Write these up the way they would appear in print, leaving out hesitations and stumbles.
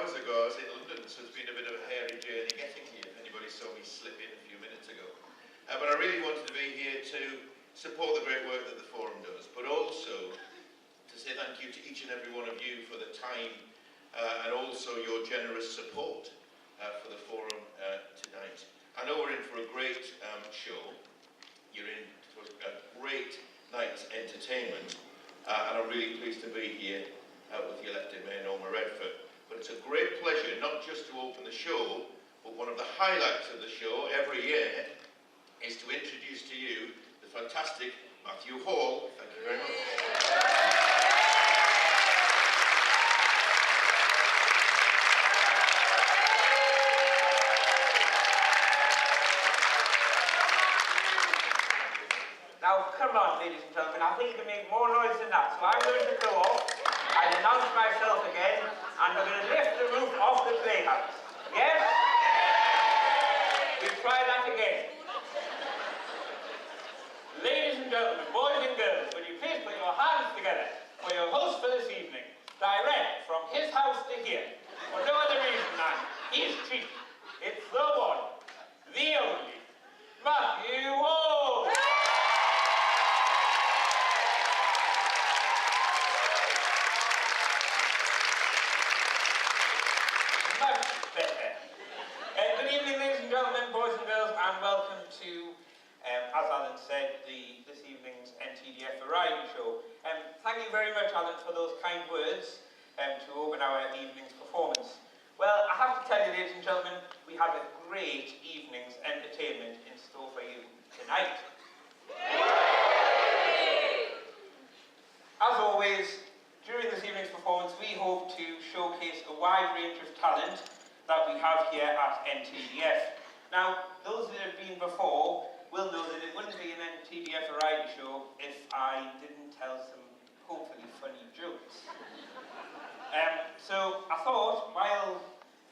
hours ago I was in London, so it's been a bit of a hairy journey getting here, if anybody saw me slip in a few minutes ago. But I really wanted to be here to support the great work that the Forum does, but also to say thank you to each and every one of you for the time and also your generous support for the Forum tonight. I know we're in for a great show. You're in for a great night's entertainment, and I'm really pleased to be here with the elected Mayor Norma Redford. But it's a great pleasure not just to open the show, but one of the highlights of the show every year is to introduce to you the fantastic Matthew Hall. Thank you very much. Now, come on, ladies and gentlemen, I think you can make more noise than that. So I'm going to go off, I'll announce myself again, and we're going to lift the roof off the playhouse. Yes? We'll try that again. Ladies and gentlemen, boys and girls, will you please put your hands together for your host for this evening, direct from his house to here, for no other reason than his treat. It's the one, the only, Matthew Hall. Good evening, ladies and gentlemen, boys and girls, and welcome to, as Alan said, this evening's NTDF Variety Show. Thank you very much, Alan, for those kind words to open our evening's performance. Well, I have to tell you, ladies and gentlemen, we have a great evening's entertainment in store for you tonight. As always, during this evening's performance, we hope to showcase a wide range of talent that we have here at NTDF. Now, those that have been before will know that it wouldn't be an NTDF variety show if I didn't tell some hopefully funny jokes. So I thought, while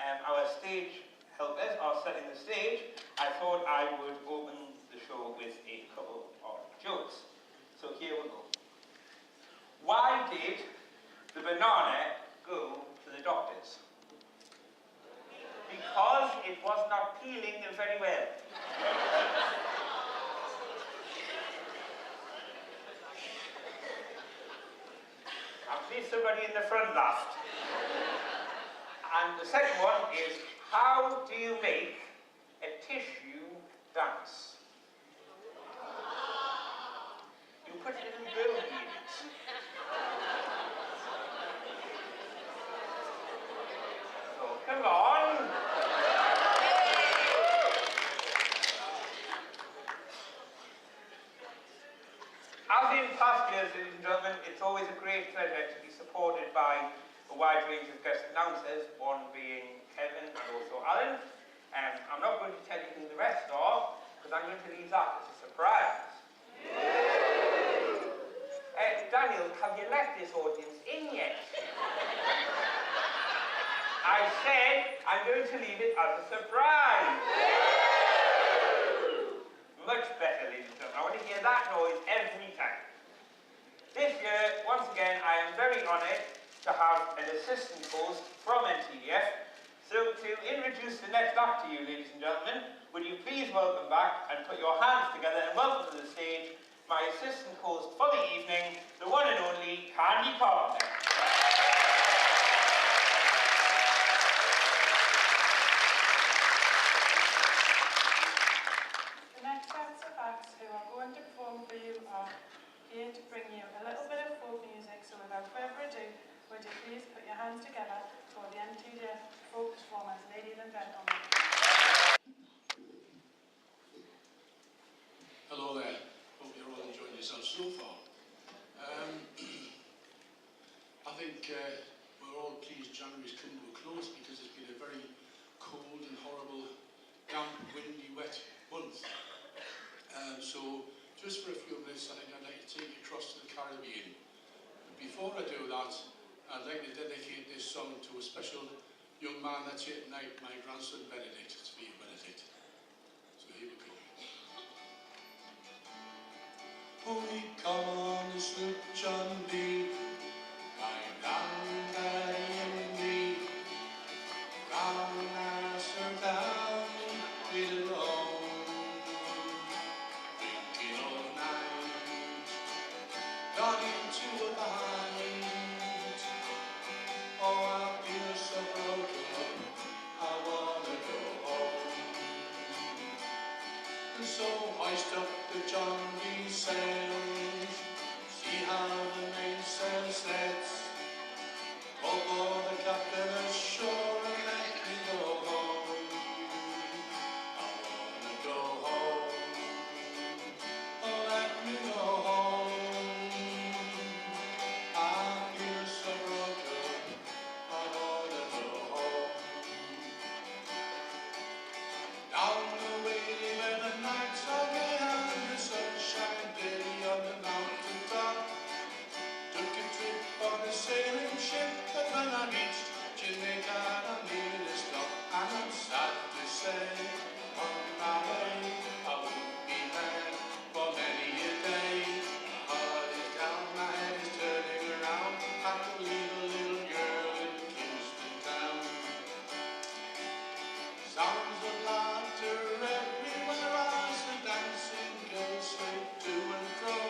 our stage helpers are setting the stage, I thought I would open the show with a couple of jokes. So here we go. Why did the banana go to the doctors? Because it was not peeling very well. At least somebody in the front laughed. And the second one is, how do you make a tissue dance? You put a little bogey in it. So, come on. As in past years, ladies and gentlemen, it's always a great pleasure to be supported by a wide range of guest announcers, one being Kevin and also Alan. I'm not going to tell you who the rest are, because I'm going to leave that as a surprise. Daniel, have you let this audience in yet? I said I'm going to leave it as a surprise. Much better, ladies and gentlemen. I want to hear that noise every time. This year, once again, I am very honoured to have an assistant host from NTDF. So to introduce the next act to you, ladies and gentlemen, will you please welcome back and put your hands together and welcome to the stage my assistant host for the evening, the one and only Candy Carpenter. The next sets of acts who are going to perform for you are here to bring you a little bit of folk music, so without further ado, would you please put your hands together for the NTDF folk performers, ladies and gentlemen. Hello there. Hope you're all enjoying yourselves so far. I think we're all pleased January's come to a close because it's been a very cold and horrible, damp, windy, wet month. So just for a few minutes, I think I'd like to take you across to the Caribbean. But before I do that, I'd like to dedicate this song to a special young man that's here tonight, my grandson Benedict. It's for you, Benedict. So here we go. We come on the sloop John B, my grandad and me. the John B. sails. See how the mainsail sets. Up all the captain ashore and let me go home. I wanna go home. Oh, let me go home. I feel so broken. I wanna go home. Down the way where the nights are gay and the sunshine daily on the mountain top. Took a trip on a sailing ship, but when I reached Jamaica I nearly stopped. And I'm sad to say, on my way I won't be there for many a day. My heart is down, my head is turning around. I can leave a little girl in Kingston town. Sounds of laughter everywhere as the dancing goes straight to and fro.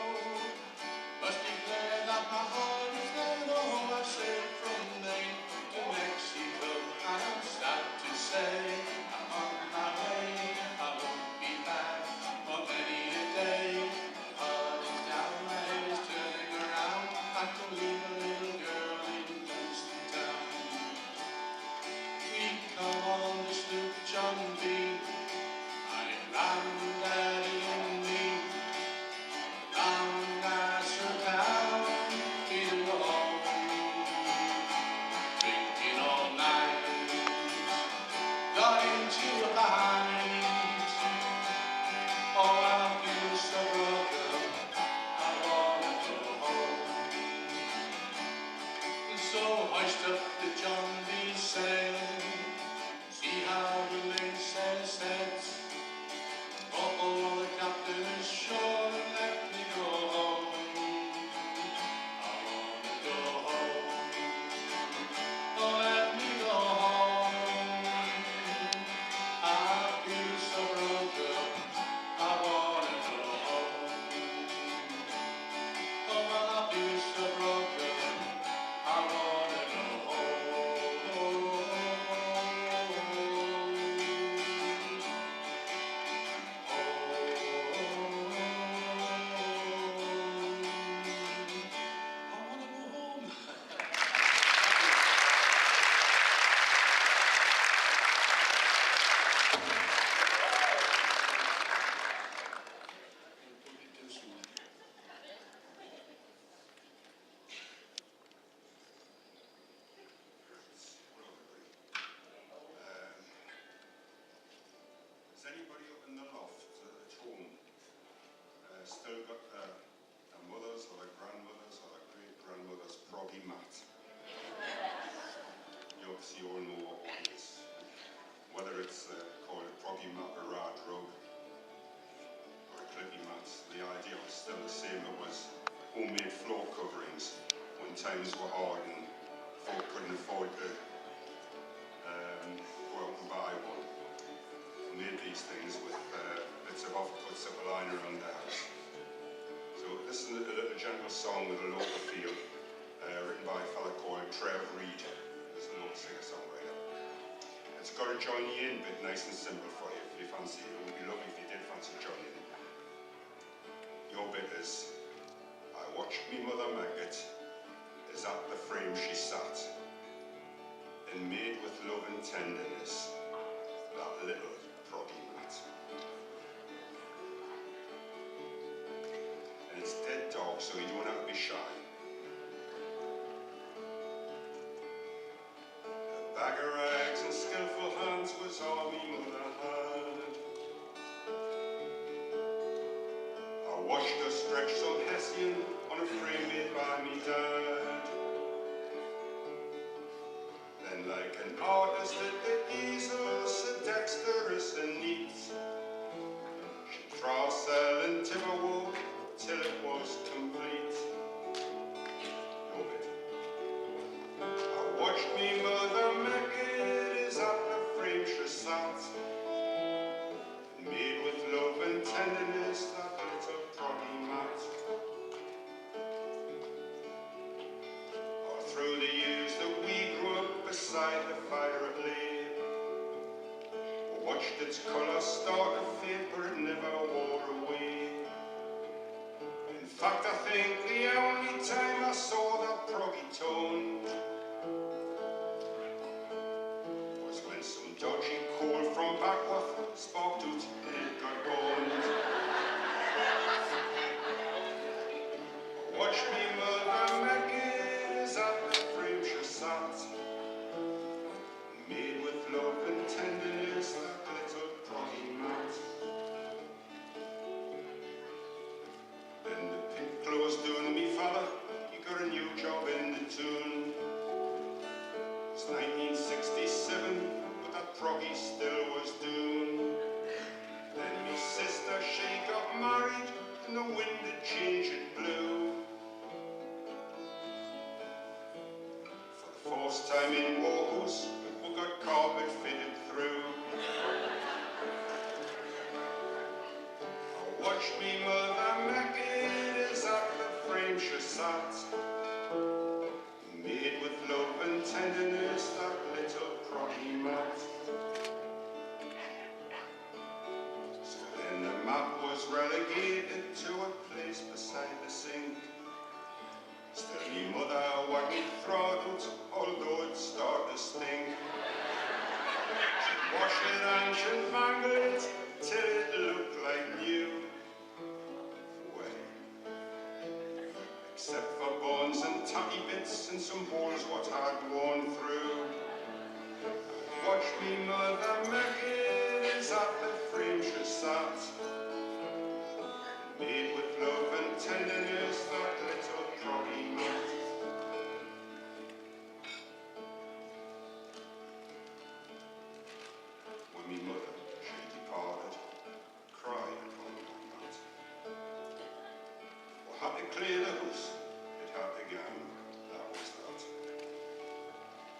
Must declare that my heart is there, though I've sailed from Maine to Mexico. And I'm sad to say, I'm on my way, I won't be back for many a day. My heart is down, my head is turning around. I can leave a little girl in Kingston town. We come on the sloop John B. I granddaddy and me. Down Nassau town, we'll go home. Drinking all night, got into a fight. Oh, I feel so broken, I wanna go home. So hoist up the John B. sail. See how the mainsail sets. Up all the captain ashore and let me go home. I wanna go home. Oh, let me go home. I feel so broken. I wanna go home. Oh, well, I feel so broken. I wanna go home. Has anybody up in the loft at home still got their mother's or their grandmother's or their great-grandmother's proggy mat? You obviously all know what one is. Whether it's called a proggy mat, a rad rug, or a clippy mat, the idea was still the same. It was homemade floor coverings when times were hard and folk couldn't afford to go out and buy one. Made these things with bits of offcuts that were lying around the house. So this is a little gentle song with a local feel, written by a fella called Trev Reid, who's a local singer-songwriter. It's got a join you in bit, nice and simple for you if you fancy it. It would be lovely if you did fancy joining in. Your bit is, I watched me mother make it, as at the frame she sat, and made with love and tenderness that little proggy mat. And it's dead dark, so you don't have to be shy. A bag of rags and skillful hands was all me mother had. I watched her stretch some hessian on a frame made by me dad. Then like an artist at the easel, so dexterous and neat, she crossed and timber wool till it was complete. Your bit. I watched me mother make it as at the frame she sat, made with love and tenderness that little proggy mat. All through the years that we grew up beside the fire it lay, watched its colour start to fade, but it never wore away. In fact, I think the only time I saw that proggy tone was when some dodgy coal from Backworth sparked out and got boned. Watch me mother make it as at the frame she sat, made with love and tenderness, that little proggy mat. Then the pit closed down, me father, he got a new job in the tune. It's 1967, but that proggy still was doing. Then me sister, she got married, and the wind had changed it blue. For the first time in Warhouse, we got carpet fitted through. I watched me mother make it as at the frame she sat, made with love and tenderness, that little proggy mat. So then the mat was relegated to a place beside the sink. Still me mother wagging throat, although it started to stink. She'd wash it and she'd mangle it till it looked like new. Well, except for bones and tacky bits and some holes what had worn through. I'd watch me mother make it as at the frame she sat, made with love and tenderness, that little proggy mat. When me mother, she departed, cried upon that mat. We had to clear the house, it had to go, that was that.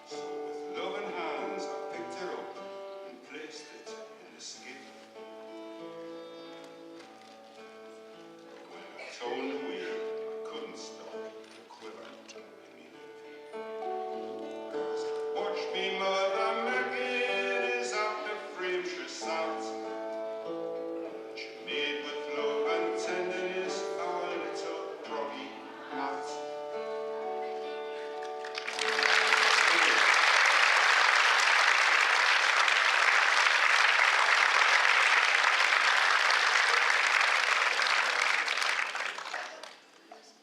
So with loving hands I picked her up and placed it in the skip. When I turned the wheel, I couldn't stop the quiver in me lip. 'Cause I watched me mother make it as at the frame she sat. She made with love and tenderness our little proggy mat.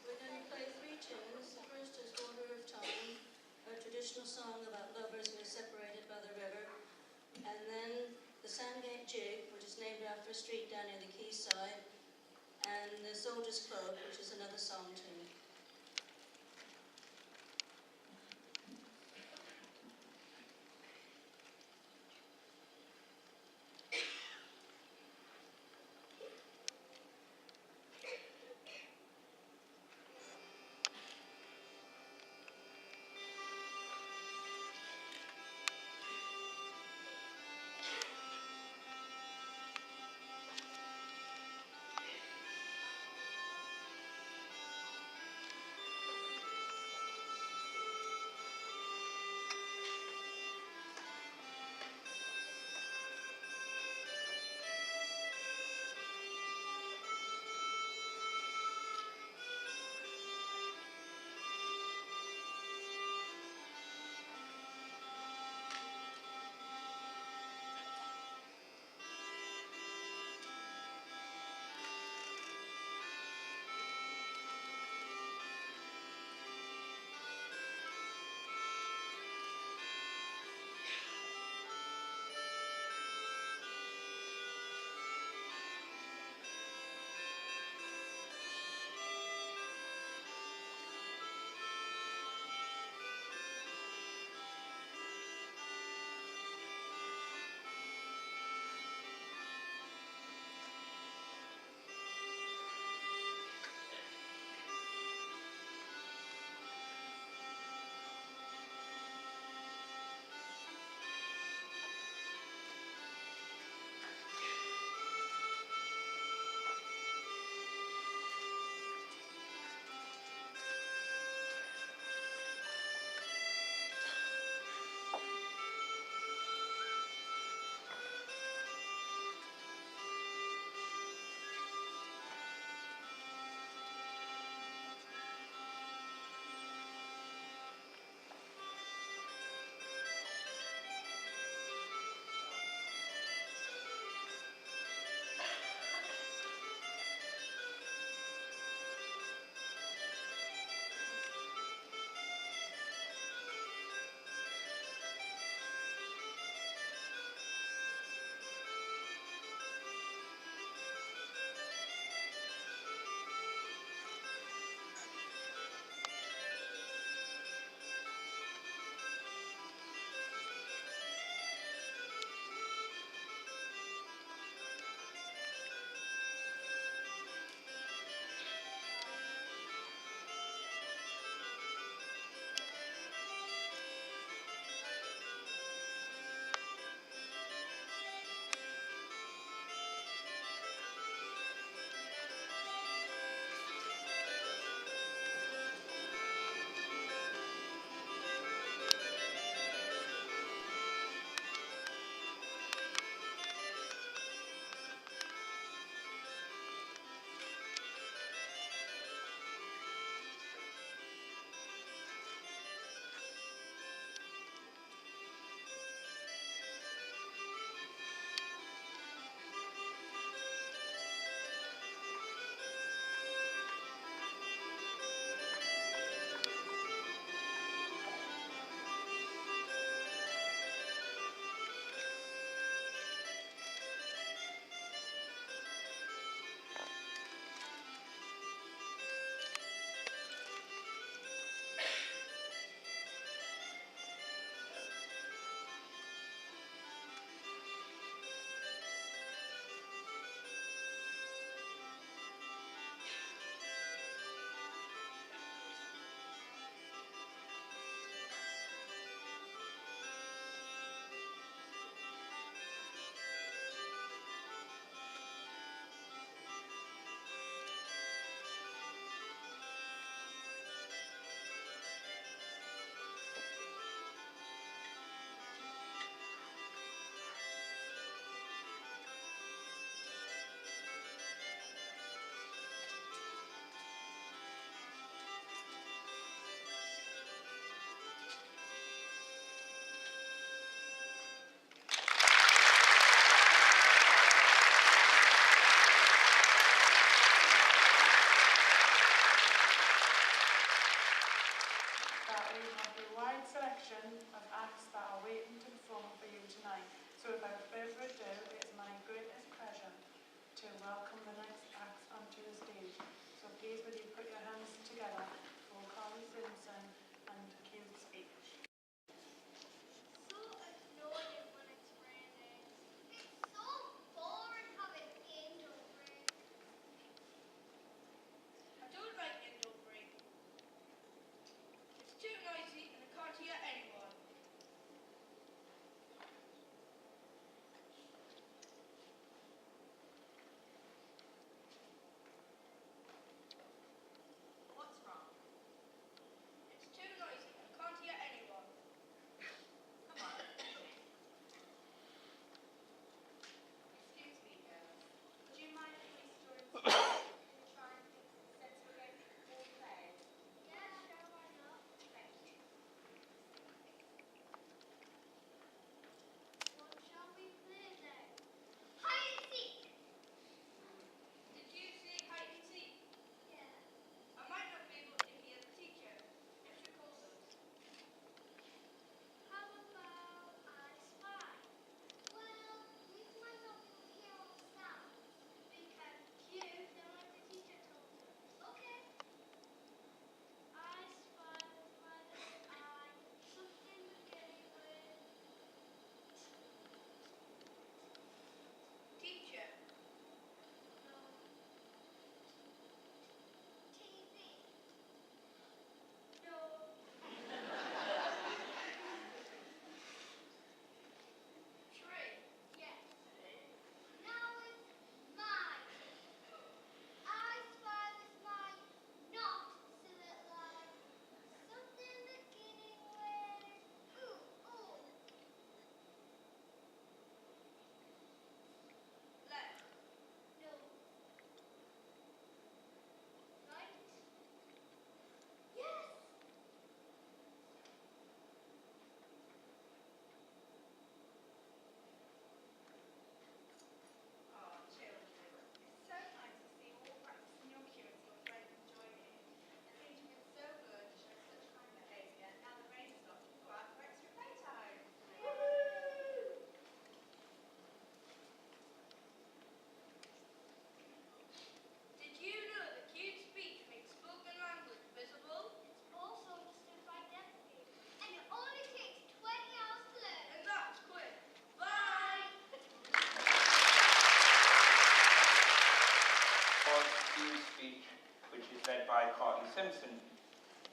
We're going to play 3 tunes. The first is Water of Time, a traditional song about lovers who are separated by the river. And then the Sandgate Jig, which is named after a street down near the quayside. And the Soldiers Club, which is another song tune. Simpson.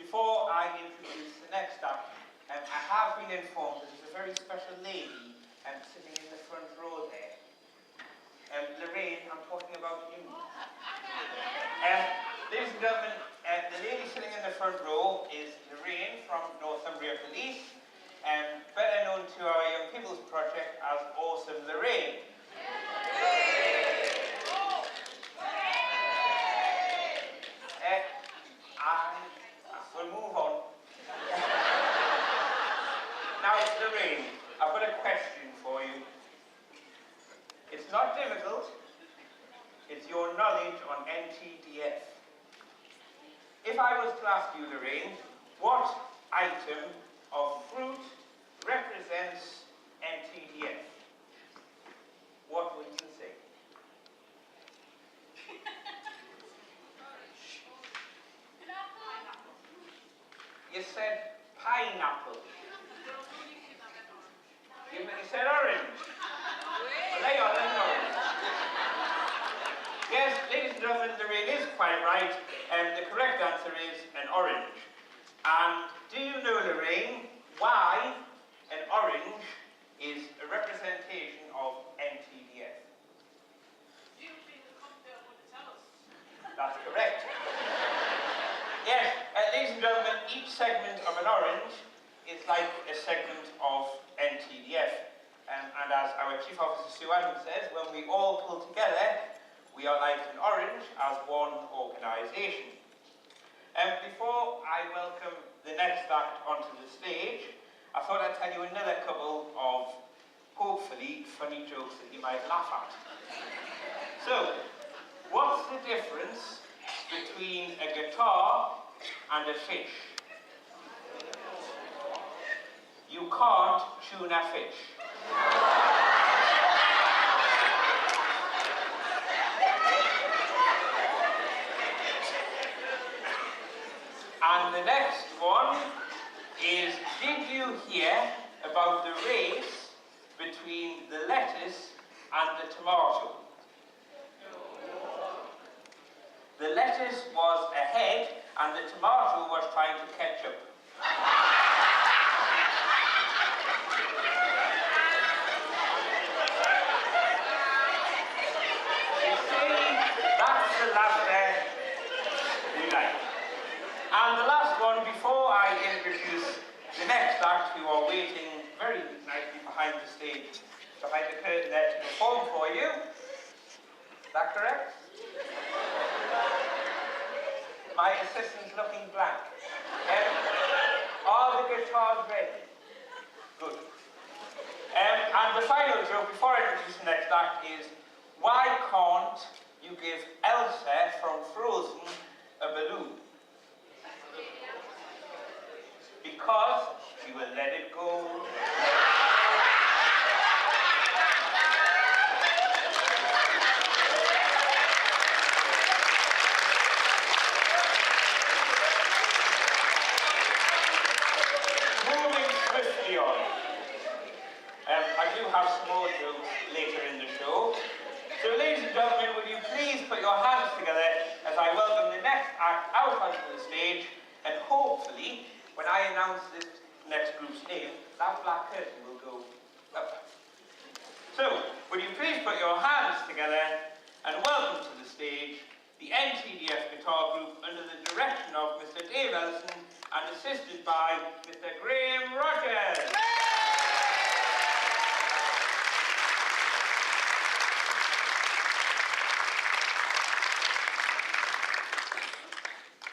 Before I introduce the next act, I have been informed that there's a very special lady sitting in the front row there. Lorraine, I'm talking about you. Ladies and gentlemen, the lady sitting in the front row is Lorraine from Northumbria Police, better known to our Young People's Project as Awesome Lorraine. We'll move on. Now, Lorraine, I've got a question for you. It's not difficult. It's your knowledge on NTDF. If I was to ask you, Lorraine, what item of fruit represents NTDF, what would you say? You said pineapple. You said orange. Well, they are orange. Yes, ladies and gentlemen, Lorraine is quite right. The correct answer is an orange. And do you know, Lorraine, why an orange is a representation of NTDF? That's correct. Yes, ladies and gentlemen, each segment of an orange is like a segment of NTDF. And as our Chief Officer Sue Adams says, when we all pull together, we are like an orange as one organisation. Before I welcome the next act onto the stage, I thought I'd tell you another couple of, hopefully, funny jokes that you might laugh at. So, what's the difference between a guitar and a fish? You can't tune a fish. And the next one is, did you hear about the race between the lettuce and the tomato? The lettuce was ahead and the tomato was trying to catch up. You see, that's the laughter we like. And the last one, before I introduce the next act, who are waiting very nicely behind the stage, behind the curtain there to perform for you. Is that correct? My assistant's looking blank. Are the guitars ready? Good. And the final joke before I introduce the next act is, why can't you give Elsa from Frozen a balloon? Because she will let it go. Moving swiftly on. I do have some more jokes later in the show. So ladies and gentlemen, would you please put your hands together as I welcome the next act out onto the stage, and hopefully, when I announce this next group's name, that black curtain will go up. So, would you please put your hands together and welcome to the stage the NTDF guitar group under the direction of Mr. Dave Ellison and assisted by Mr. Graham Rogers.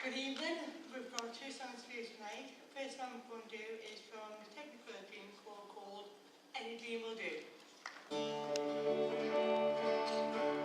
Good evening. We've got two songs for you tonight. The first one we're going to do is from the Technical Philippines called Any Dream Will Do. Someone was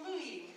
submarine.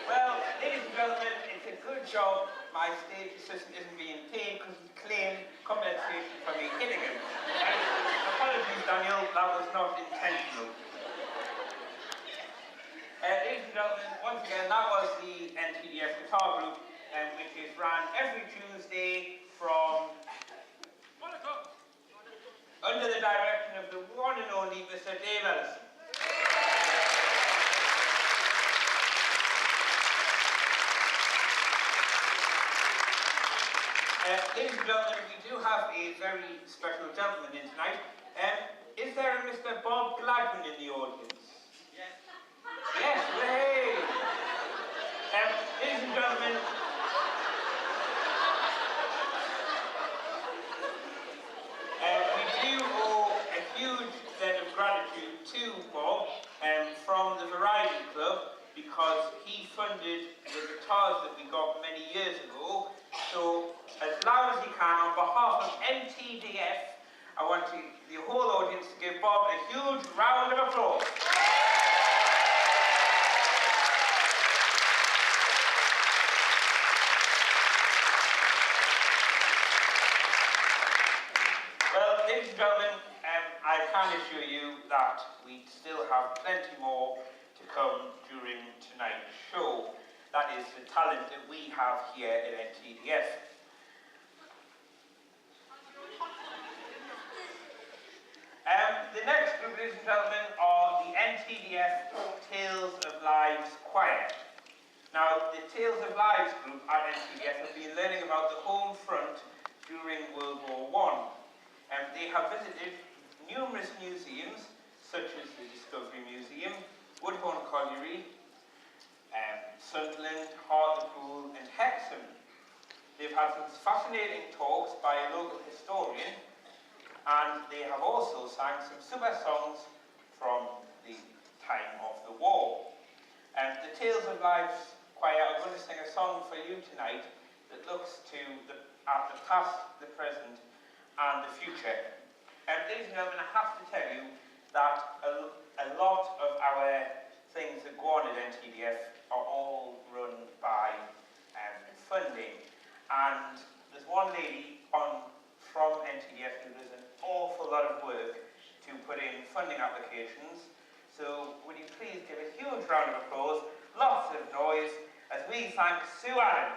Well, ladies and gentlemen, it's a good job my stage assistant isn't being paid because he claimed compensation for me hitting him. And apologies, Daniel, that was not intentional. Ladies and gentlemen, once again, that was the NTDF guitar group, which is run every Tuesday from 1 o'clock under the direction of the one and only Mr. Dave Ellison. Ladies and gentlemen, we do have a very special gentleman in tonight. Is there a Mr. Bob Gladwin in the audience? Yes. Yes, hey! Ladies and gentlemen, we do owe a huge debt of gratitude to Bob from the Variety Club because he funded the guitars that we got many years ago. So, as loud as he can, on behalf of NTDF, I want the whole audience to give Bob a huge round of applause. Well, ladies and gentlemen, I can assure you that we still have plenty more to come during tonight's show. That is the talent that we have here at NTDF. The next group, ladies and gentlemen, are the NTDF Tales of Lives Choir. Now, the Tales of Lives group at NTDF have been learning about the home front during World War I. They have visited numerous museums, such as the Discovery Museum, Woodhorn Colliery, Sunderland, Hartlepool and Hexham. They've had some fascinating talks by a local historian, and they have also sang some super songs from the time of the war. The Tales of Lives Choir are going to sing a song for you tonight that looks to at the past, the present and the future. Ladies and gentlemen, I have to tell you that a lot of our things that go on at NTDF are all run by funding. And there's one lady from NTDF who does an awful lot of work to put in funding applications. So would you please give a huge round of applause, lots of noise, as we thank Sue Allen.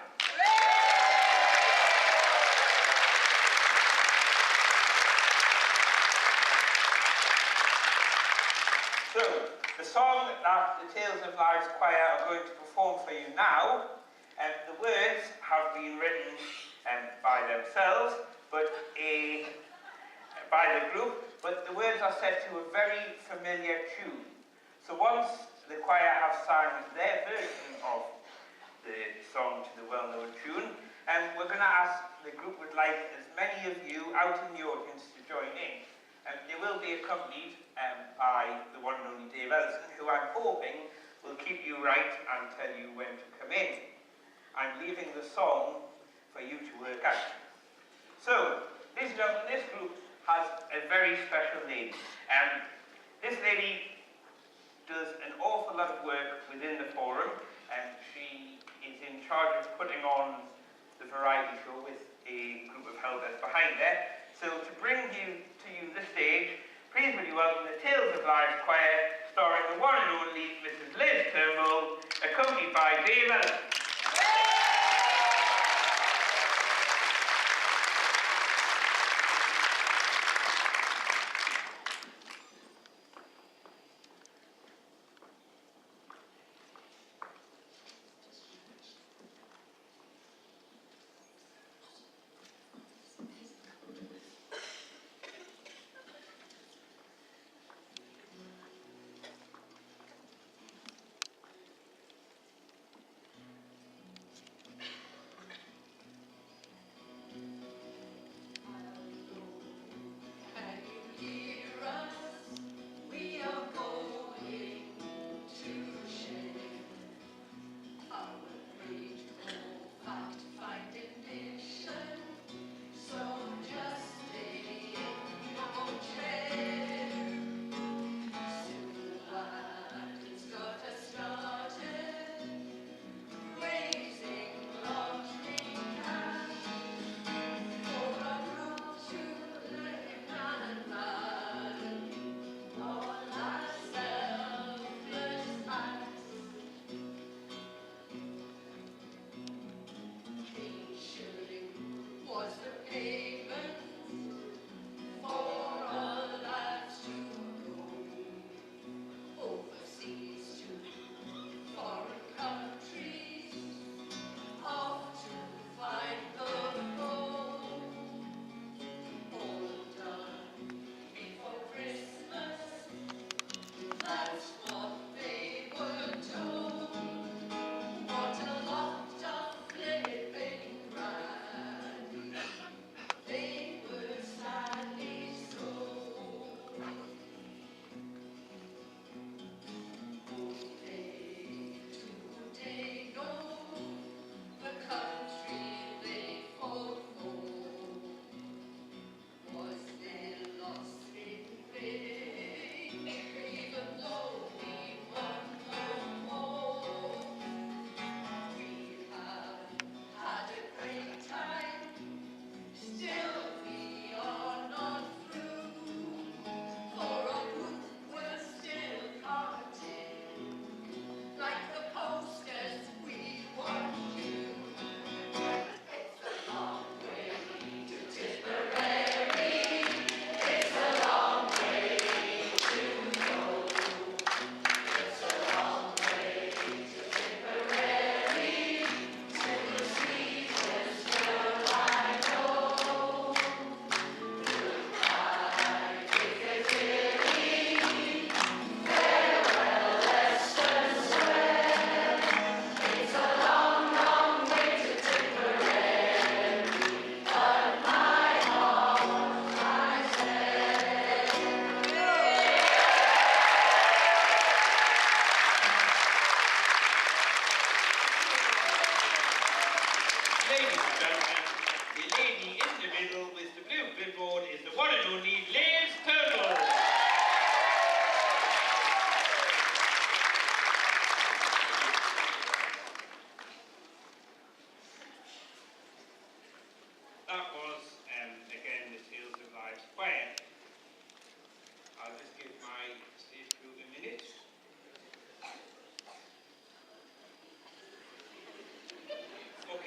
So, the song that the Tales of Lives Choir are going to perform for you now, the words have been written by themselves, but by the group, but the words are set to a very familiar tune. So once the choir have sung their version of the song to the well-known tune, we're going to ask, the group would like as many of you out in the audience to join in. They will be accompanied by the one and only Dave Ellison, who I'm hoping will keep you right and tell you when to come in. I'm leaving the song for you to work out. So, ladies and gentlemen, this group has a very special lady. This lady does an awful lot of work within the forum, and she is in charge of putting on the variety show with a group of helpers behind her. So to bring you to the stage, please would you welcome the Tales of Lives Choir, starring the one and only Mrs. Liz Turnbull, accompanied by Dave Ellison. Ladies and gentlemen, the lady in the middle with the blue clipboard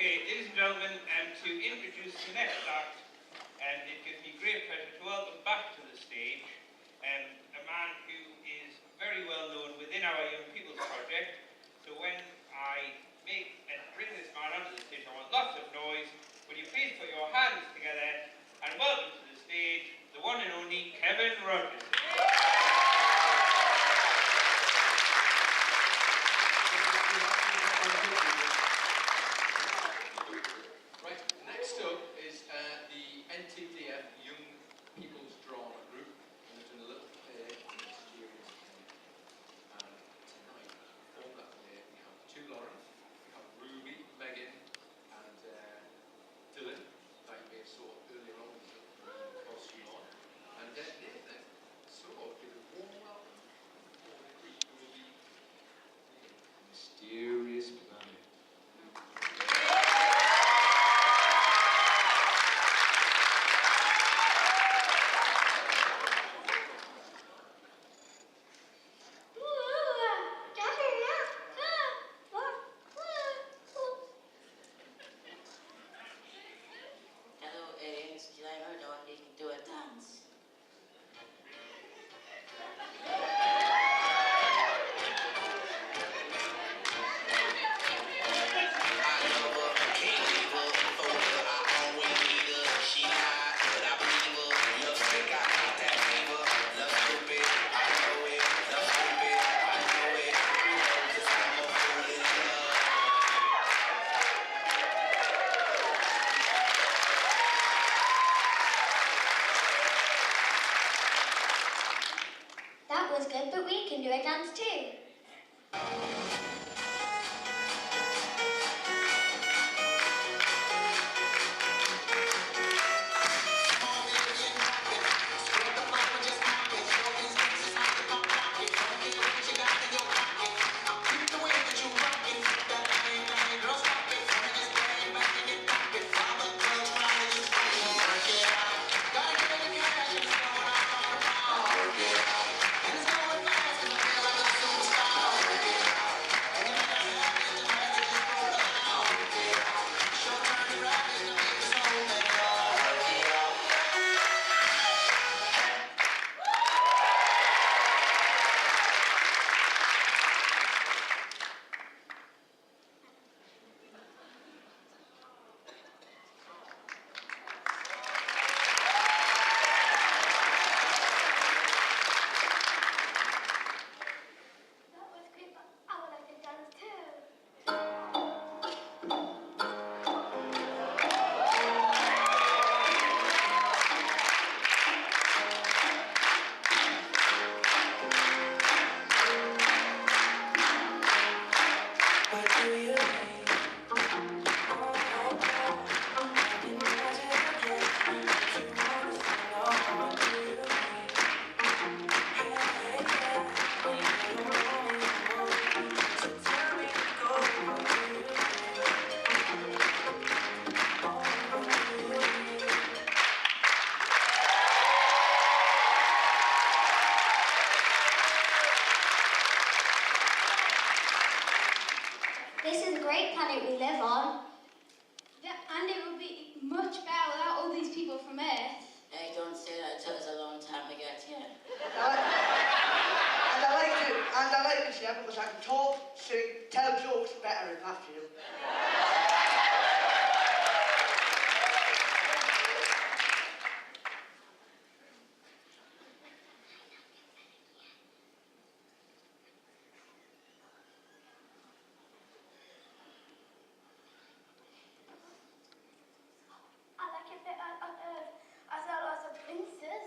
Okay, ladies and gentlemen, to introduce the next act, it gives me great pleasure to welcome back to the stage a man who is very well known within our Young People's Project. So when I bring this man onto the stage, I want lots of noise. Would you please put your hands together and welcome to the stage the one and only Kevin Rogers. Right, next up is the NTDF Young People's Drama Group, and they've done a little play on Mysterious Planet. And tonight, on that play, we have two Laurens, we have Ruby, Megan, and Dylan, that you may have saw earlier on with the costume on, and Nathan. So, give a warm welcome for the group who will be Mysterious Planet. Hello, aliens. Did I heard that you can do a dance? That was good, but we can do a dance too. That was great, but I would like to dance too. What do you mean? Oh, I can imagine again. You wanna know what do you mean? Hey, yeah, when you know me, so tell me to go. What do you mean? Oh, what do you mean? This is a great planet we live on. Yeah, and it would be much better without all these people from Earth. Hey, don't say that. It took us a long time to get here. And I like this, yeah, because I can talk, sing, tell jokes better in Matthew. I like it better on Earth as there are lots of princes.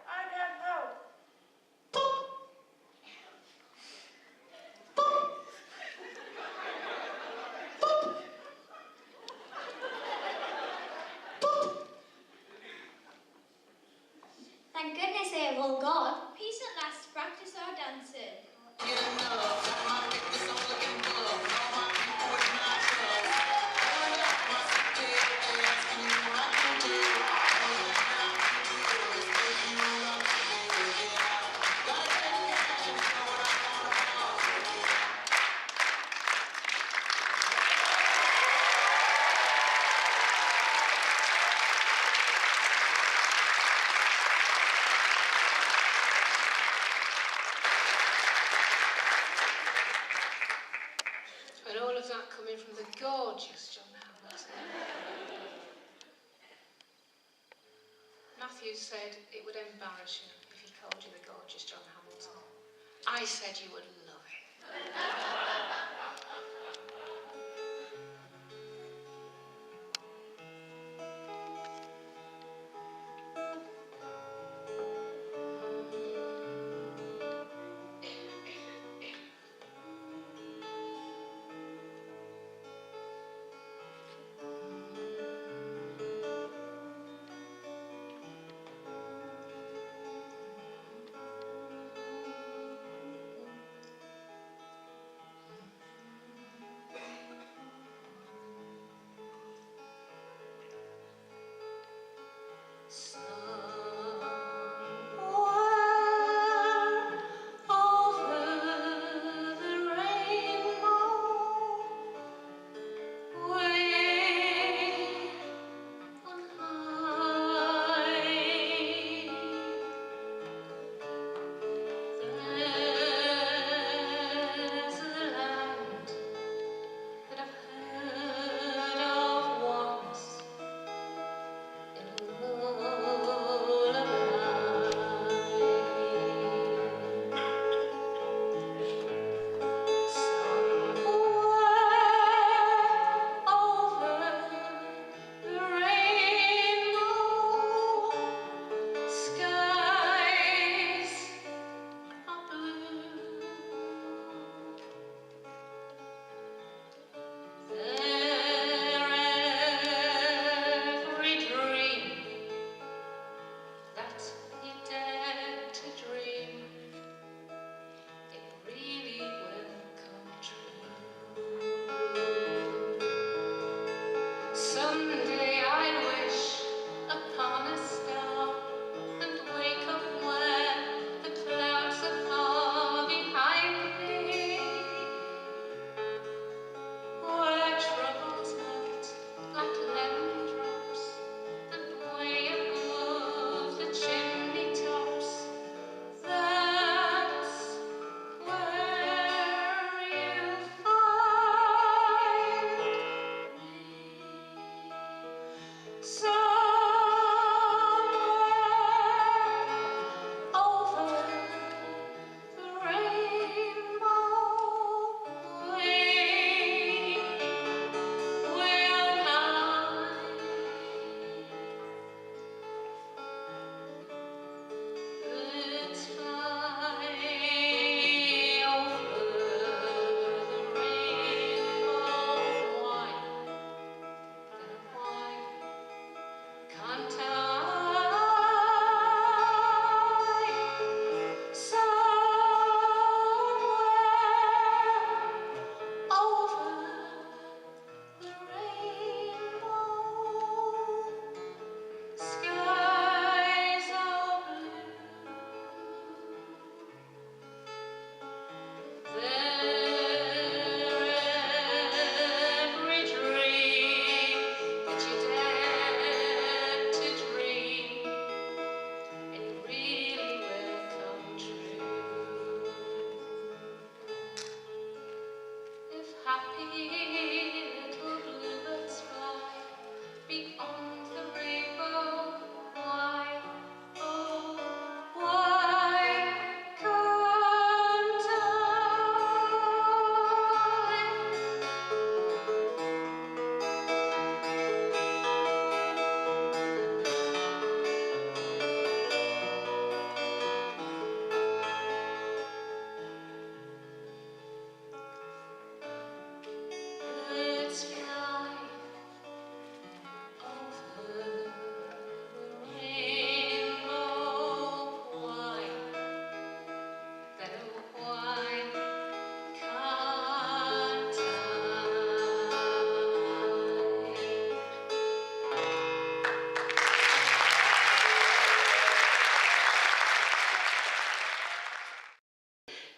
I don't know. Thank goodness they have all gone. Peace at last, practice our dancing. Matthew said it would embarrass you if he called you the gorgeous John Hamilton. I said you would love it.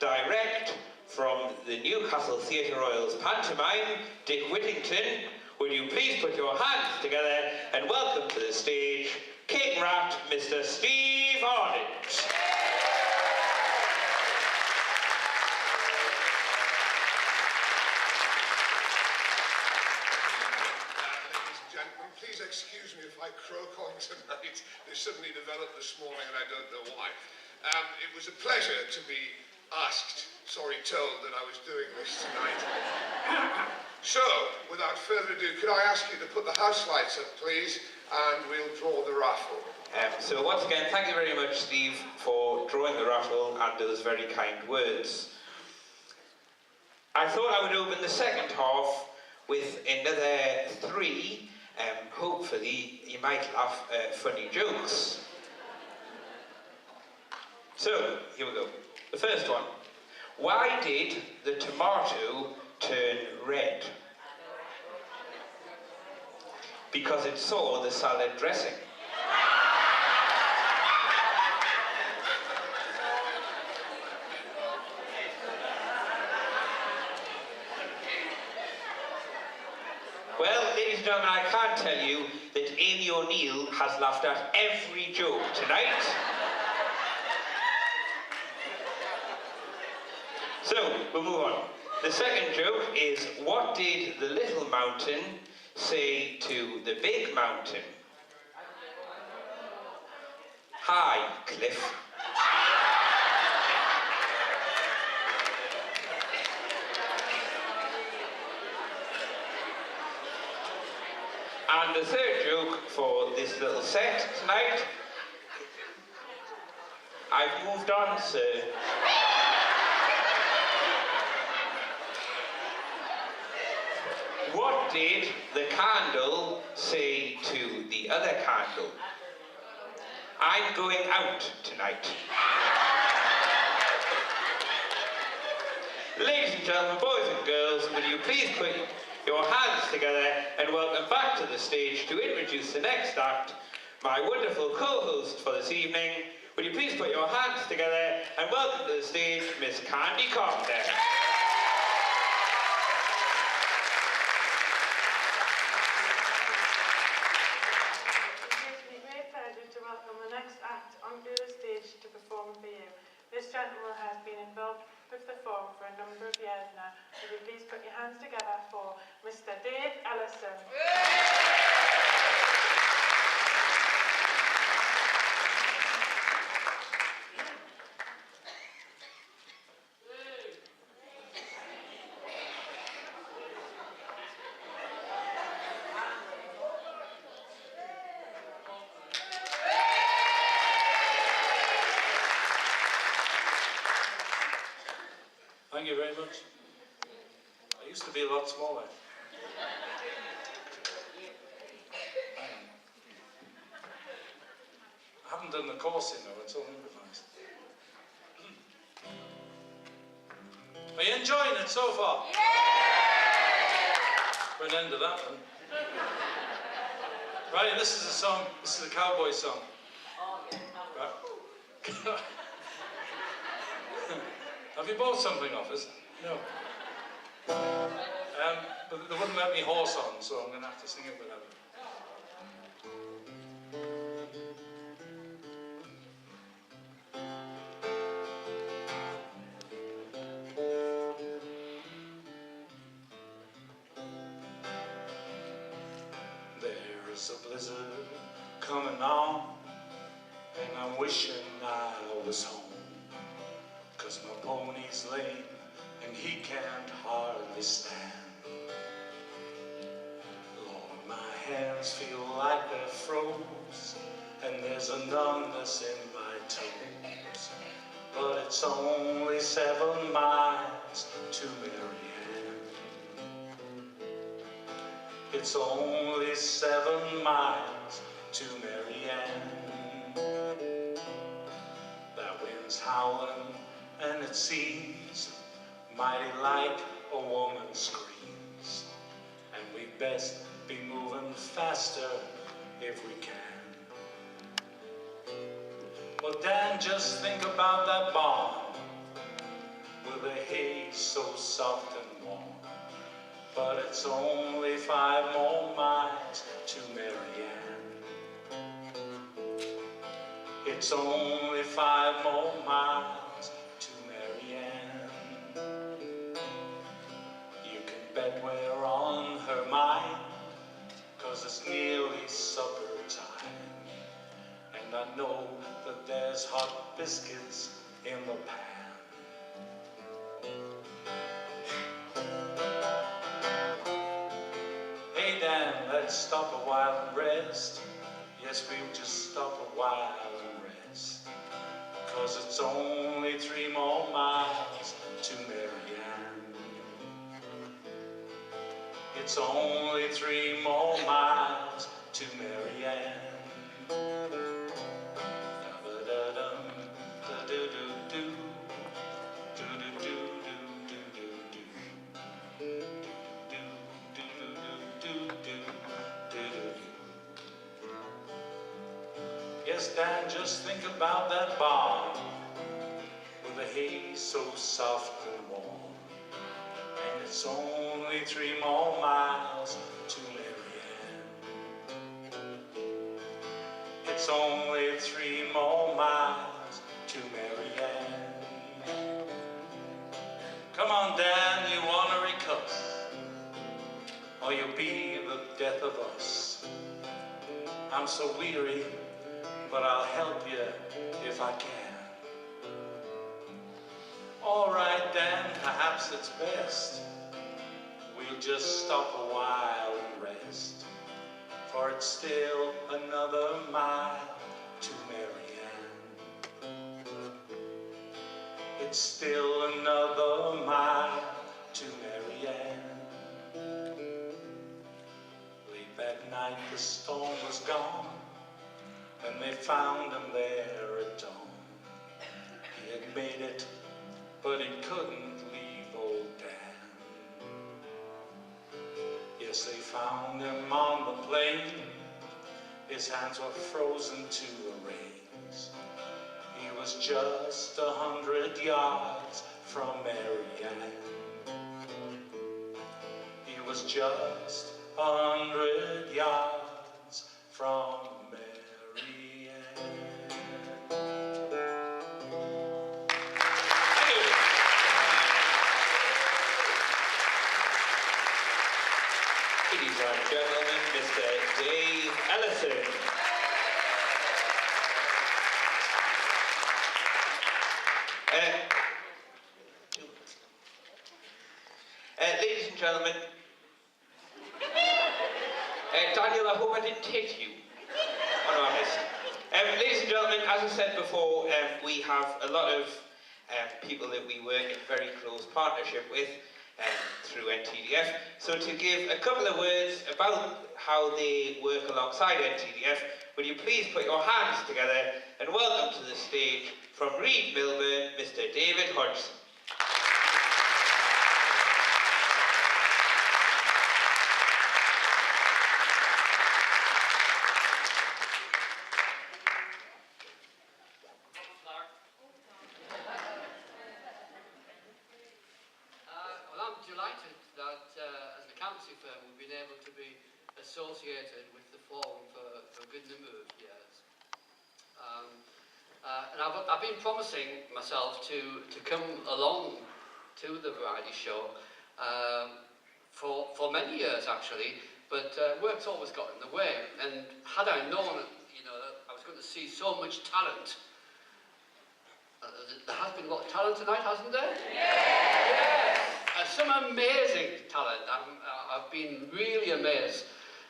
Direct from the Newcastle Theatre Royal's pantomime, Dick Whittington, will you please put your hands together and welcome to the stage King Rat, Mr. Steve Arnott. Ladies and gentlemen, please excuse me if I croak on tonight. It suddenly developed this morning and I don't know why. It was a pleasure to be asked, told that I was doing this tonight. So, without further ado, could I ask you to put the house lights up, please, and we'll draw the raffle. So once again, thank you very much, Steve, for drawing the raffle and those very kind words. I thought I would open the second half with another 3, hopefully you might laugh, funny jokes. So, here we go. The first one. Why did the tomato turn red? Because it saw the salad dressing. Well, ladies and gentlemen, I can't tell you that Amy O'Neill has laughed at every joke tonight. So, we'll move on. The second joke is, what did the little mountain say to the big mountain? Hi, Cliff. And the third joke for this little set tonight, I've moved on, sir. What did the candle say to the other candle? I'm going out tonight. Ladies and gentlemen, boys and girls, will you please put your hands together and welcome back to the stage to introduce the next act, my wonderful co-host for this evening. Will you please put your hands together and welcome to the stage, Miss Candy Carpenter. This gentleman has been involved with the forum for a number of years now. Would you please put your hands together for Mr. Dave Ellison. Thank you very much. I used to be a lot smaller. I haven't done the course, you know, it's all improvised. Are you enjoying it so far? Yeah! For an end of that one. Right, this is a song, this is a cowboy song. Right. Have you bought something off us? No. But they wouldn't let me horse on, so I'm going to have to sing it without it. There's a blizzard coming on, and I'm wishing I was home. 'Cause my pony's lame and he can't hardly stand. Lord, my hands feel like they're froze, and there's a numbness in my toes. But it's only 7 miles to Marianne. It's only 7 miles to Marianne. That wind's howling, and it seems mighty like a woman screams. And we'd best be moving faster if we can. Well, Dan, just think about that barn with the hay so soft and warm. But it's only 5 more miles to Marianne. It's only 5 more miles to Marianne. You can bet we're on her mind, 'cause it's nearly supper time. And and I know that there's hot biscuits in the pan. Hey Dan, let's stop a while and rest. Yes, we'll just stop a while and rest. 'Cause it's only 3 more miles to Marianne. It's only 3 more miles to Marianne. Da-ba-da-dum, da-do-do-do, do-do-do-do-do-do-do, do-do-do-do-do-do-do. Yes, Dan, just think about that barn with the hay so soft and warm. And it's only 3 more miles to Marianne. It's only 3 more miles to Marianne. Come on, Dan, you ornery cuss, or you'll be the death of us. I'm so weary, but I'll help you if I can. All right, Dan, perhaps it's best we'll just stop a while and rest, for it's still another mile to Marianne. It's still another mile to Marianne. Late that night the storm was gone, and they found him there at dawn. He had made it, but he couldn't leave old Dan. Yes, they found him on the plain. His hands were frozen to the reins. He was just 100 yards from Marianne. He was just 100 yards from Ladies and gentlemen, Mr. Dave Ellison. Ladies and gentlemen, Daniel, I hope I didn't hit you. Oh, no, I missed. Ladies and gentlemen, as I said before, we have a lot of people that we work in very close partnership with through NTDF. So to give a couple of words about how they work alongside NTDF, would you please put your hands together and welcome to the stage from Reed Milburn, Mr. David Hodgson. Associated with the forum for a good number of years. And I've been promising myself to come along to the variety show for many years actually, but work's always got in the way. And had I known, you know, that I was going to see so much talent, there has been a lot of talent tonight, hasn't there? Yes! Some amazing talent. I've been really amazed.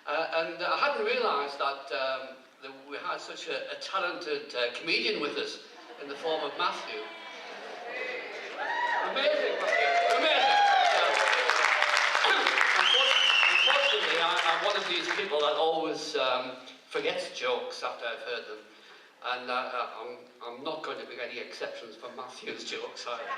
And I hadn't realised that we had such a talented comedian with us in the form of Matthew. Amazing, Matthew. Amazing. Unfortunately, I'm one of these people that always forgets jokes after I've heard them. And I'm not going to make any exceptions for Matthew's jokes either.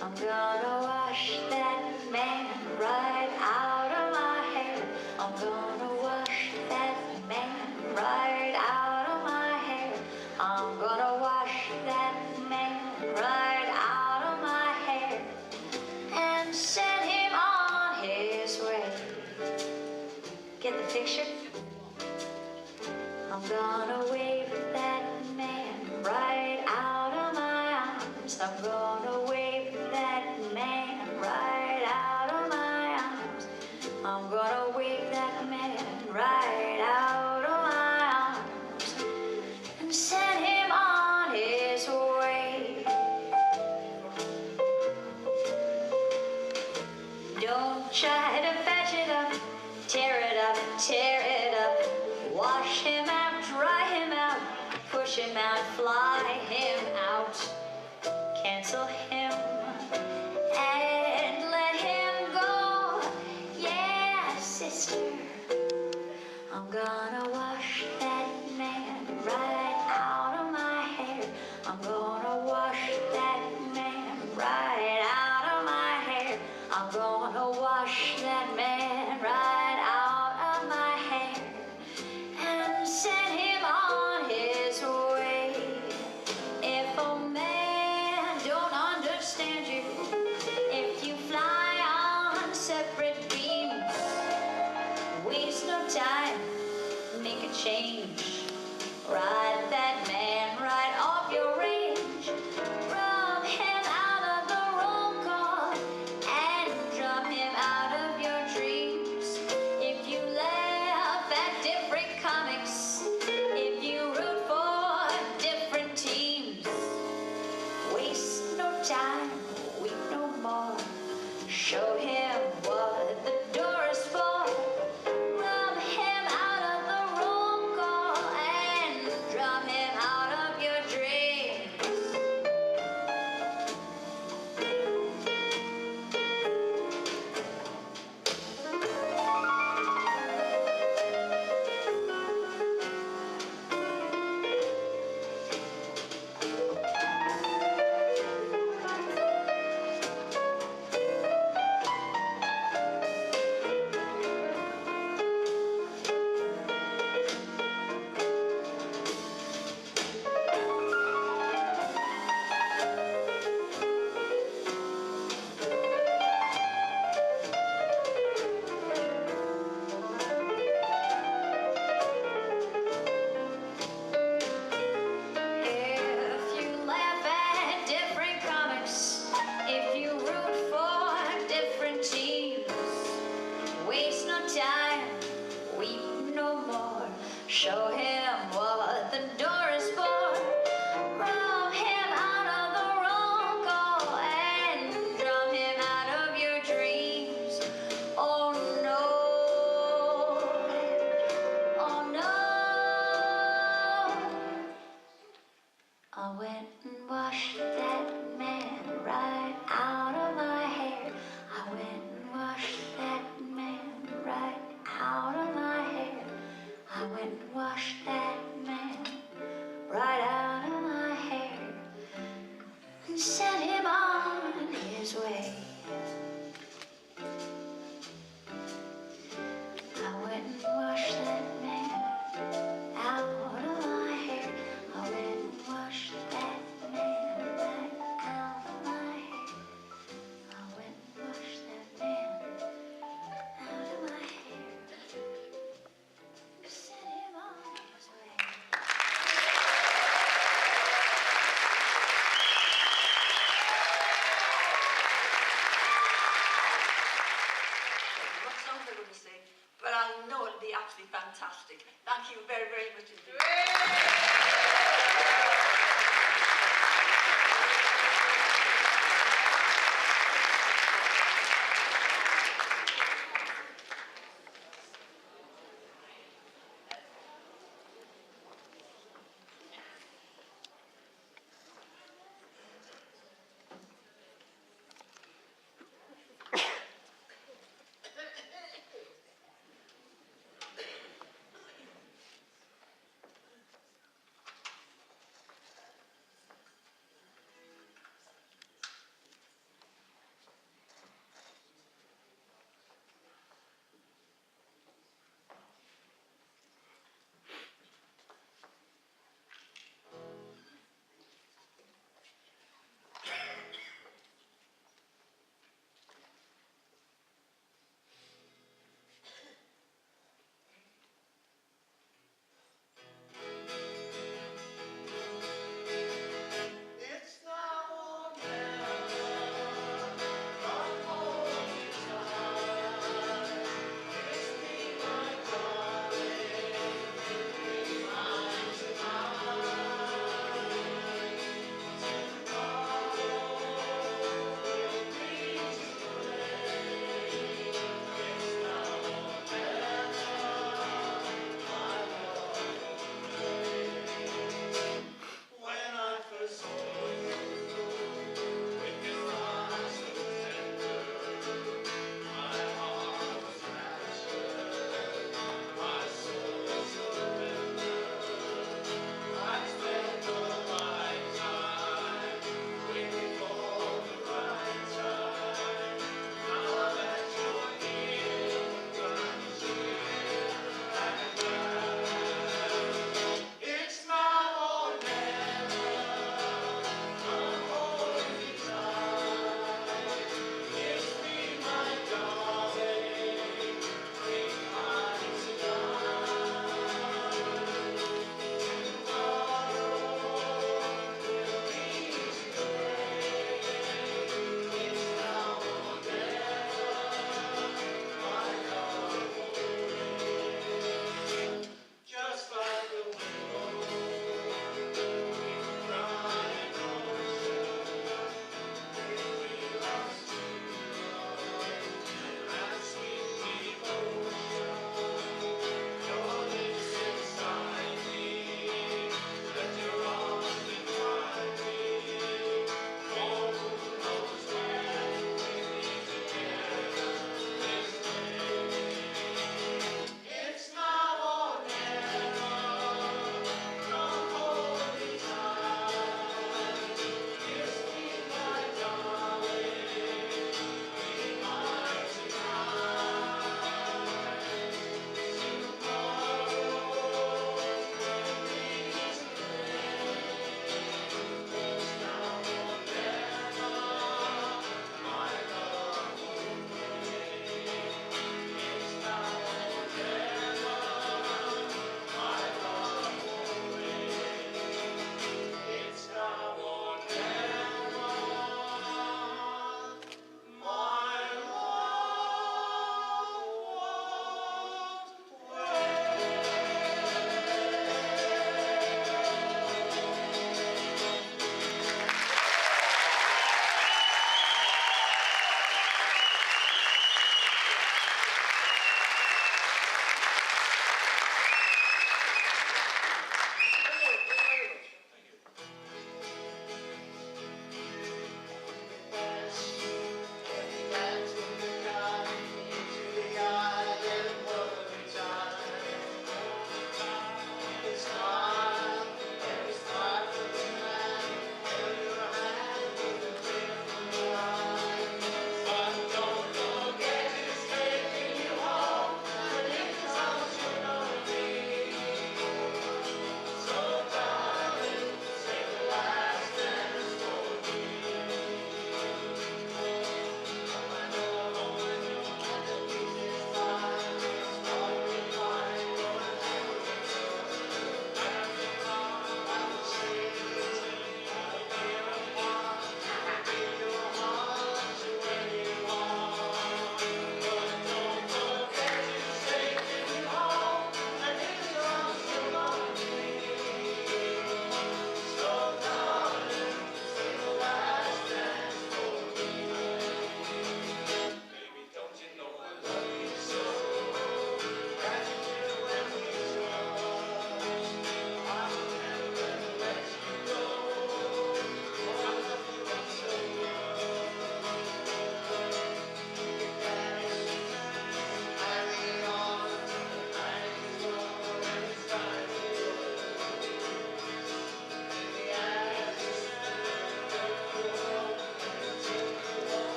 I'm gonna wash that man right out of my hair. I'm gonna wash that man right out of my hair. I'm gonna wash that man right out of my hair and send him on his way. Get the picture? I'm gonna wave that man arms. I'm gonna wave that man right out of my arms. I'm gonna wave that man right out of my arms and send him on his way. Don't try to patch it up, tear it up, tear it up. Wash him out, dry him out, push him out, fly him out. Cancel him and let him go. Yeah, sister, I'm gonna wash that man right out of my hair. I'm gonna wash that man right out of my hair. I'm gonna wash that man right out of my hair and send him on his way. If a man don't understand you, if you fly on separate beams, waste no time, make a change. Ride that man right off your range. Rub him out of the roll call and drum him out of your dreams. If you laugh at different comics, if you root for different teams, waste no time, weep no more. Show him what the door is for. Rub him out of the roll call and drum him out of your dreams. If you laugh at different comics, if you root for different teams, waste no time, weep no more. Show him what the door is for. Rub him out of the roll call and drum him out of your dreams. Oh no, oh no. I went and washed that man right out of my hair. I went and washed that man right out of my hair. I went and washed that man right out of my hair and sent him on his way. I went and washed that man out of my hair. I went and washed that man right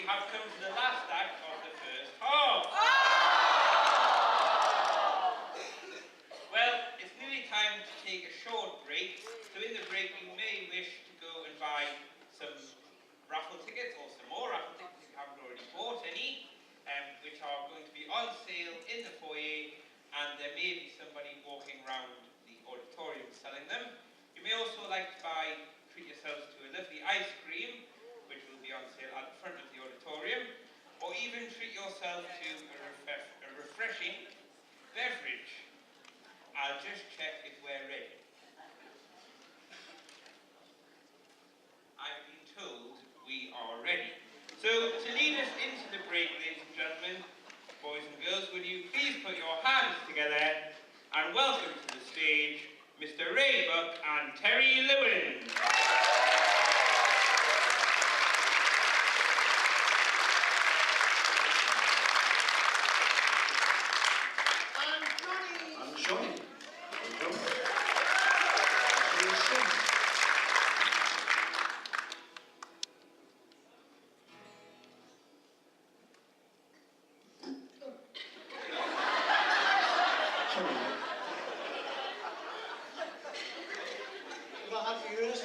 have come to the last act of the first half. Well, it's nearly time to take a short break, so in the break you may wish to go and buy some raffle tickets, or some more raffle tickets if you haven't already bought any, which are going to be on sale in the foyer, and there may be somebody walking around the auditorium selling them. You may also like to treat yourselves to a lovely ice cream, which will be on sale at the front of the auditorium, or even treat yourself to a refreshing beverage. I'll just check if we're ready. I've been told we are ready. So, to lead us into the break, ladies and gentlemen, boys and girls, will you please put your hands together and welcome to the stage Mr. Ray Buck and Terry Lewin. I'm Johnny. If I had to use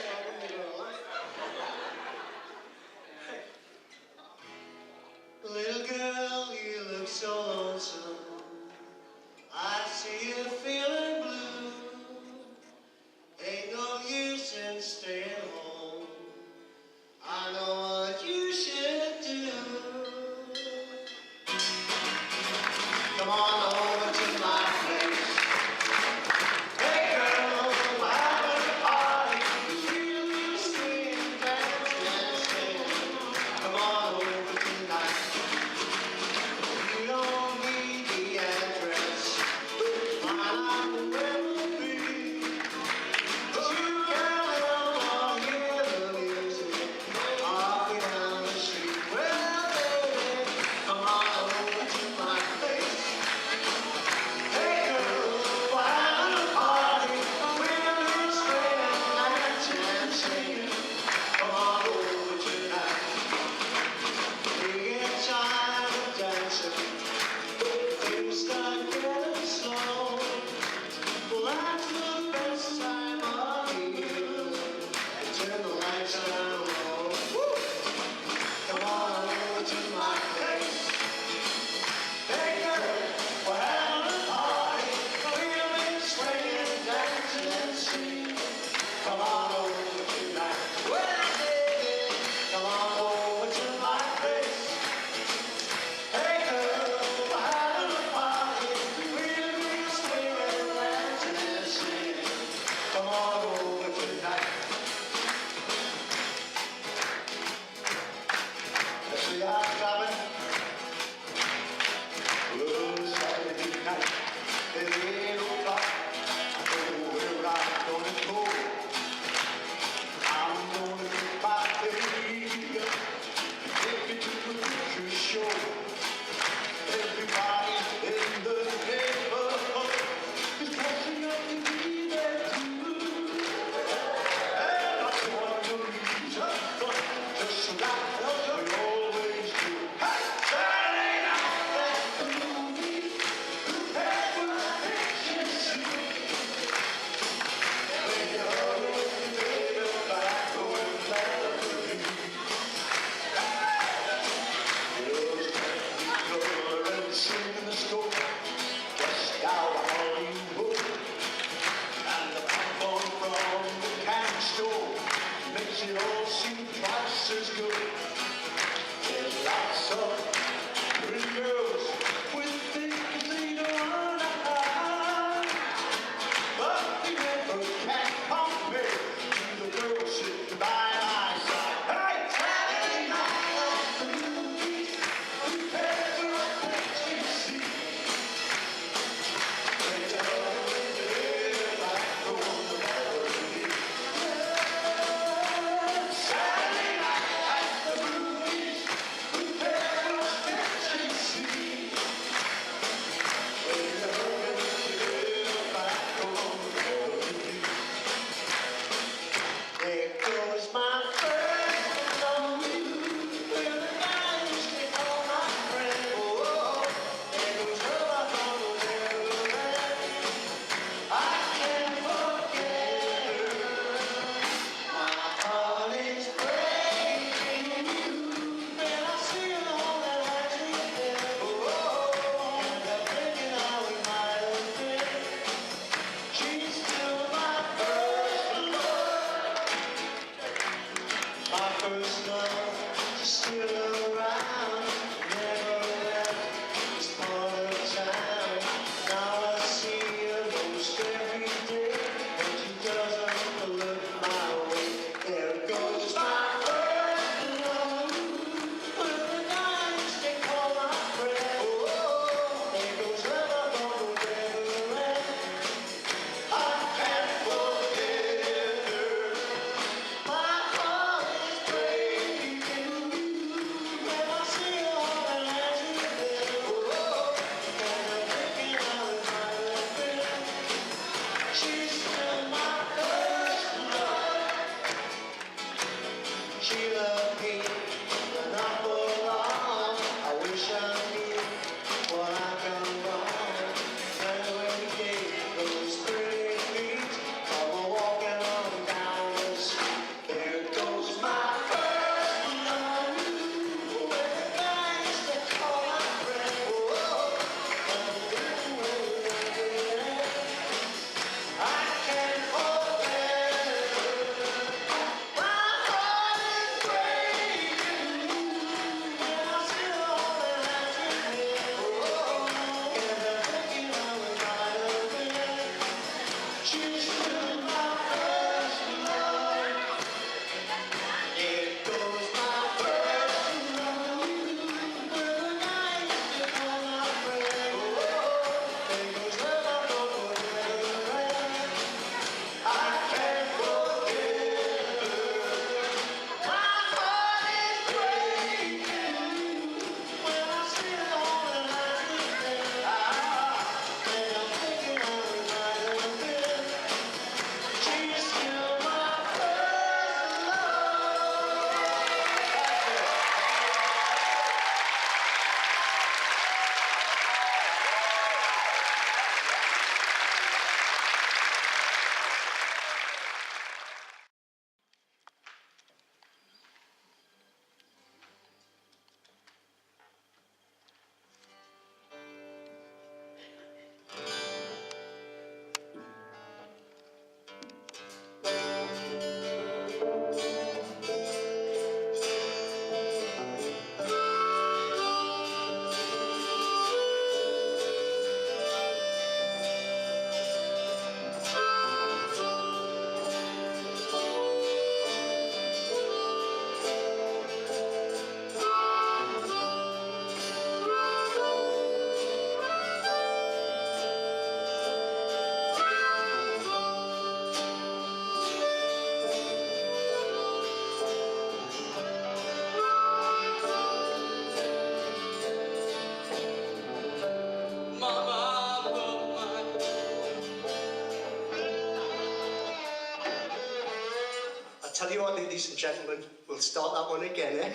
tell you what, ladies and gentlemen, we'll start that one again, eh?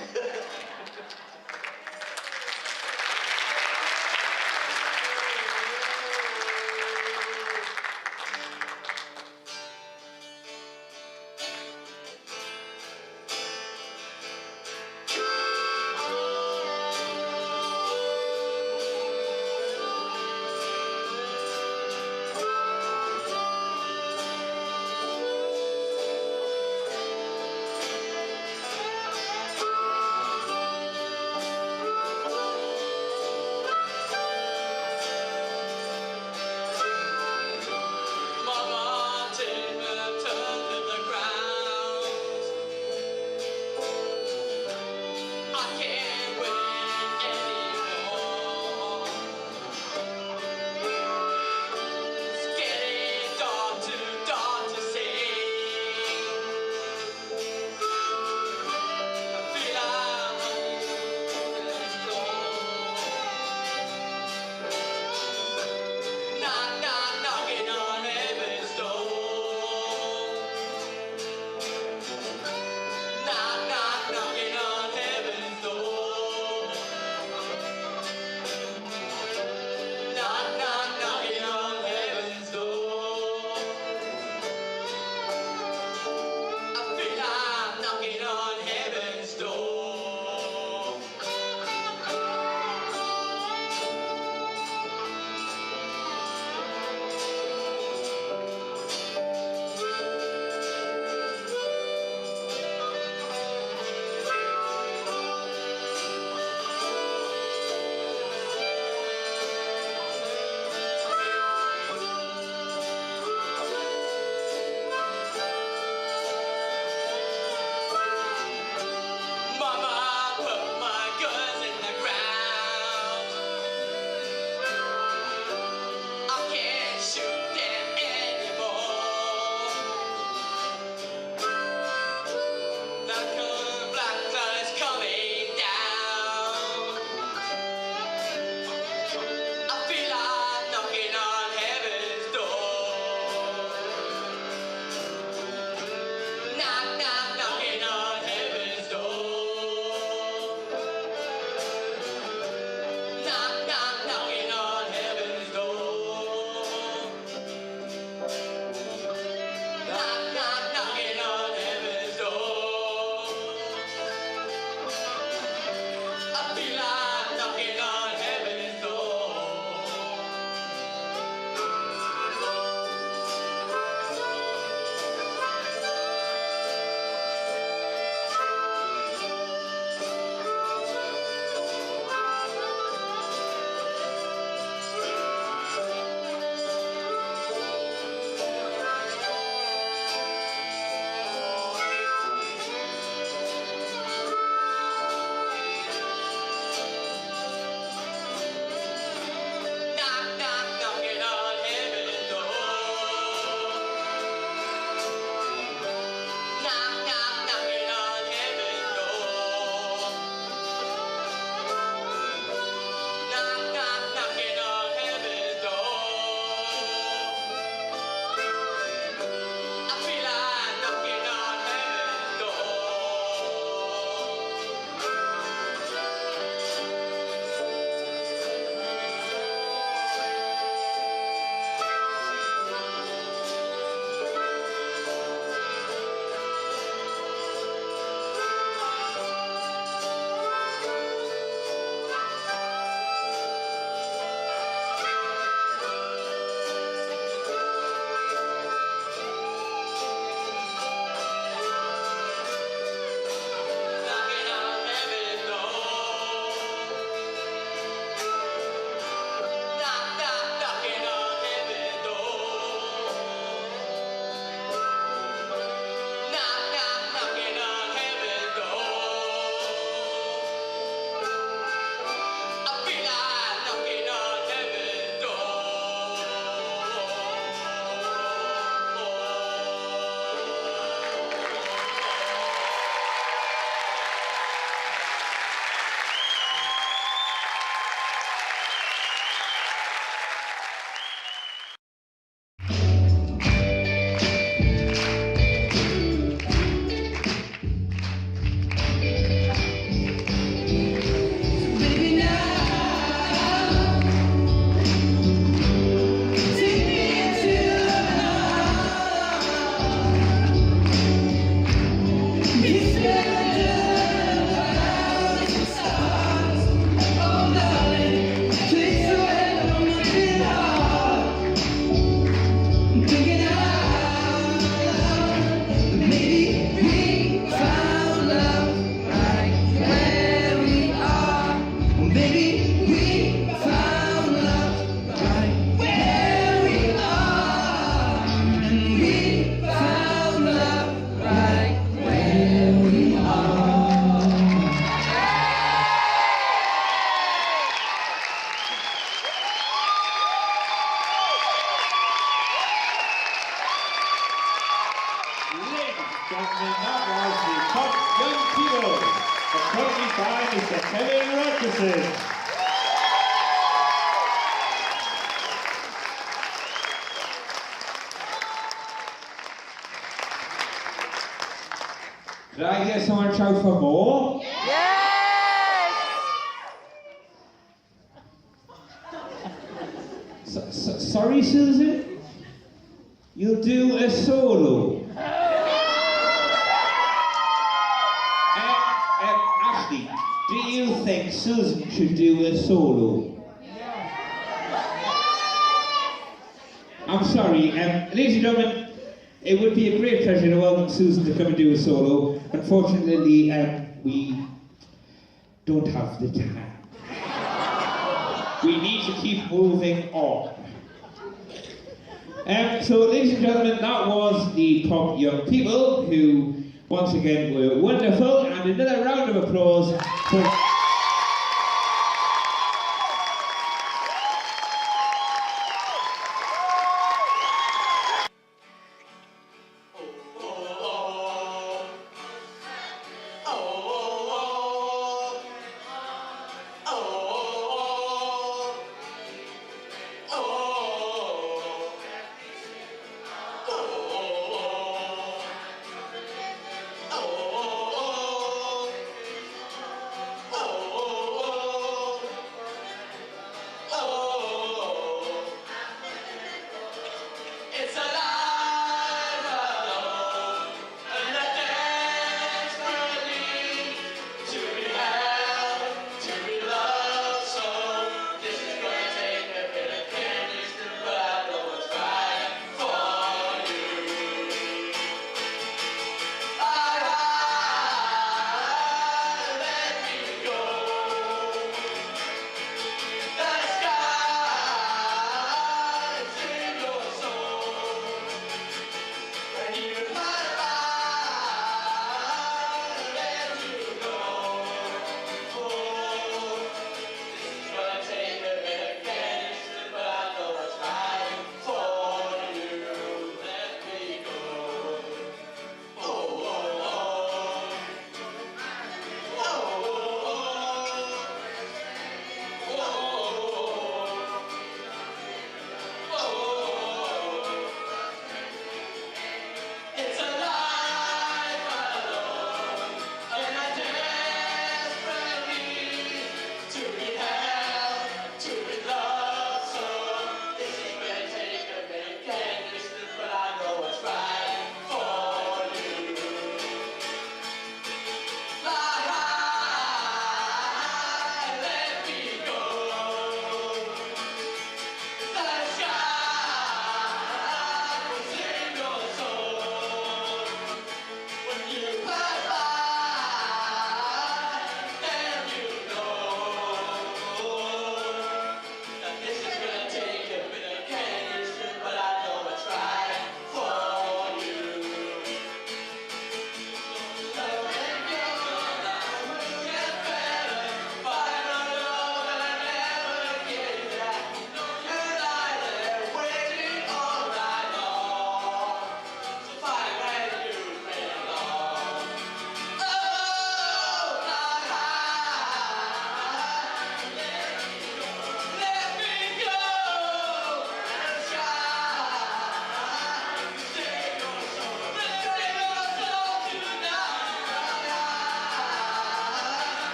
Practices. Did I hear someone shout for more? Sorry, Susan? You'll do a solo. Ashley, do you think Susan should do a solo? I'm sorry, ladies and gentlemen, it would be a great pleasure to welcome Susan to come and do a solo. Unfortunately, we don't have the time. We need to keep moving on. So, ladies and gentlemen, that was the Pop Young People, who once again were wonderful, and another round of applause for...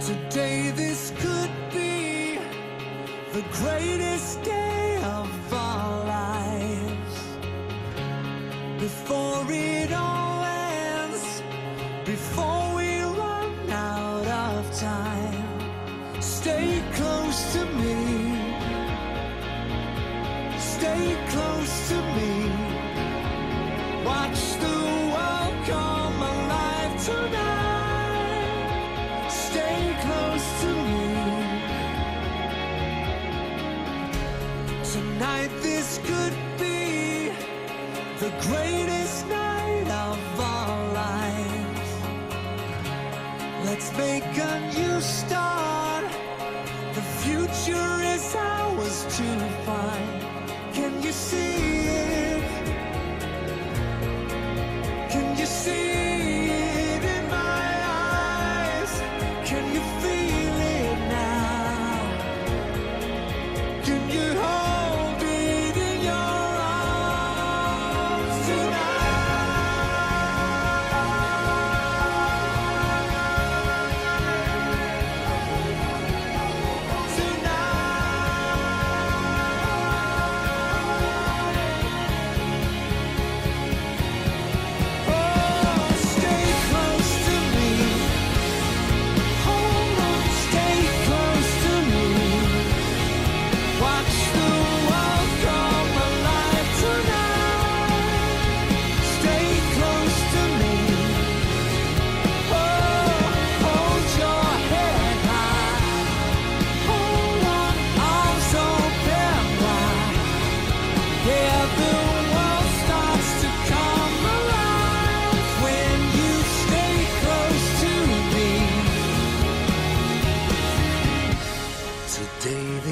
Today this could be the greatest day of our before it all ends, before we run out of time. Stay close to me, stay close to me. Watch the world come alive tonight. Stay close to me. Tonight this could be the greatest night of our lives. Let's make a new start. The future is ours to find. Can you see it? Can you see it in my eyes? Can you feel it now? Can you hold it in your arms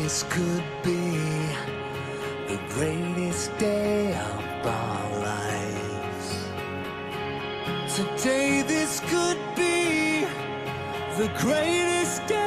this could be the greatest day of our lives. Today this could be the greatest day